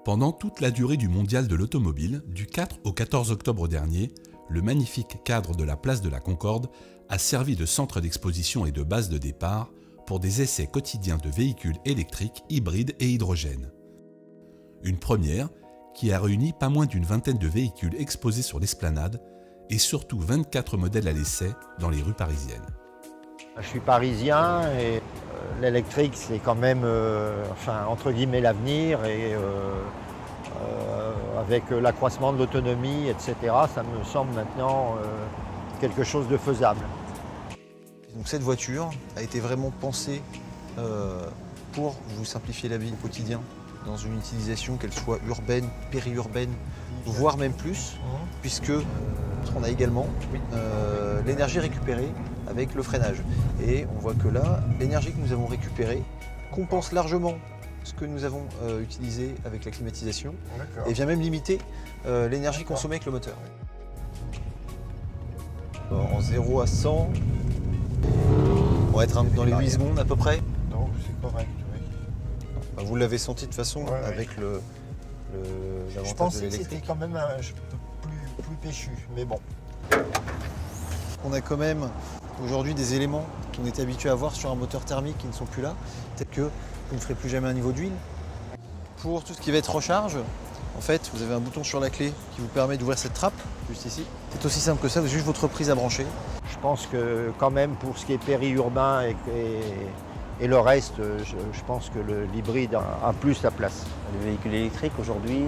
Pendant toute la durée du mondial de l'automobile, du 4 au 14 octobre dernier, le magnifique cadre de la place de la Concorde a servi de centre d'exposition et de base de départ pour des essais quotidiens de véhicules électriques, hybrides et hydrogène. Une première qui a réuni pas moins d'une vingtaine de véhicules exposés sur l'esplanade et surtout 24 modèles à l'essai dans les rues parisiennes. Je suis parisien et l'électrique c'est quand même entre guillemets l'avenir et avec l'accroissement de l'autonomie, etc., ça me semble maintenant quelque chose de faisable. Donc cette voiture a été vraiment pensée pour vous simplifier la vie au quotidien, dans une utilisation qu'elle soit urbaine, périurbaine, voire même plus, puisque on a également l'énergie récupérée avec le freinage. Et on voit que là, l'énergie que nous avons récupérée compense largement ce que nous avons utilisé avec la climatisation et vient même limiter l'énergie consommée avec le moteur. En 0 à 100, on va être dans les 8 secondes à peu près. Non, c'est correct, oui. Vous l'avez senti de toute façon avec l'avantage de l'électrique. Je pensais que c'était quand même plus péchu, mais bon. On a quand même aujourd'hui des éléments qu'on était habitué à voir sur un moteur thermique qui ne sont plus là. Peut-être que vous ne ferez plus jamais un niveau d'huile. Pour tout ce qui va être recharge, en fait, vous avez un bouton sur la clé qui vous permet d'ouvrir cette trappe, juste ici. C'est aussi simple que ça, vous avez juste votre prise à brancher. Je pense que quand même pour ce qui est périurbain et le reste, je pense que l'hybride a plus sa place. Le véhicule électrique aujourd'hui,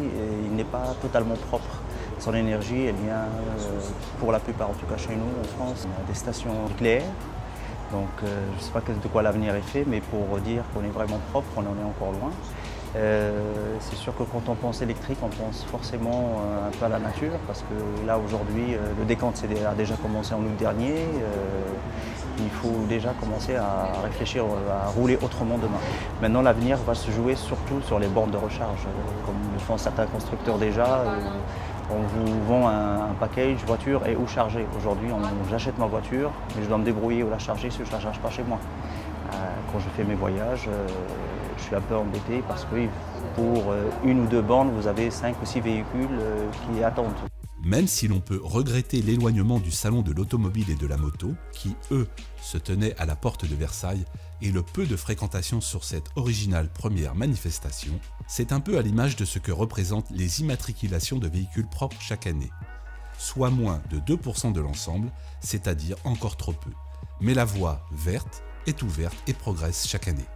il n'est pas totalement propre. Son énergie, elle vient, pour la plupart, en tout cas chez nous en France, des stations nucléaires. Donc je ne sais pas de quoi l'avenir est fait, mais pour dire qu'on est vraiment propre, on en est encore loin. C'est sûr que quand on pense électrique, on pense forcément un peu à la nature, parce que là aujourd'hui, le décompte a déjà commencé en août dernier. Il faut déjà commencer à réfléchir à rouler autrement demain. Maintenant, l'avenir va se jouer surtout sur les bornes de recharge, comme le font certains constructeurs déjà. On vous vend un package voiture et où charger. Aujourd'hui, j'achète ma voiture, mais je dois me débrouiller où la charger si je ne la charge pas chez moi. Quand je fais mes voyages, je suis un peu embêté parce que pour une ou deux bornes, vous avez 5 ou 6 véhicules qui attendent. Même si l'on peut regretter l'éloignement du salon de l'automobile et de la moto, qui, eux, se tenaient à la porte de Versailles, et le peu de fréquentation sur cette originale première manifestation, c'est un peu à l'image de ce que représentent les immatriculations de véhicules propres chaque année. Soit moins de 2% de l'ensemble, c'est-à-dire encore trop peu. Mais la voie verte est ouverte et progresse chaque année.